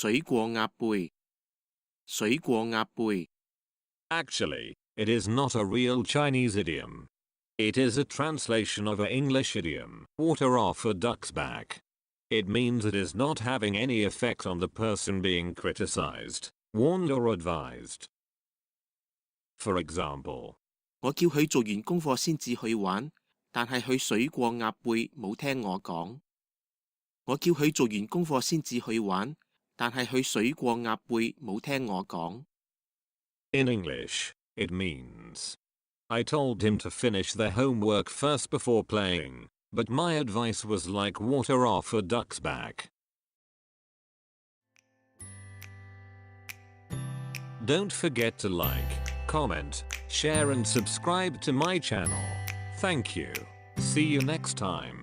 水過鴨背，水過鴨背。 Actually, it is not a real Chinese idiom. It is a translation of an English idiom, water off a duck's back. It means it is not having any effect on the person being criticized, warned or advised. For example, 我叫佢做完功課先至去玩，但係佢水過鴨背冇聽我講。我叫佢做完功課先至去玩，但係佢水過鴨背冇聽我講。 in English, it means, I told him to finish their homework first before playing, but my advice was like water off a duck's back. Don't forget to like, comment, share and subscribe to my channel. Thank you. See you next time.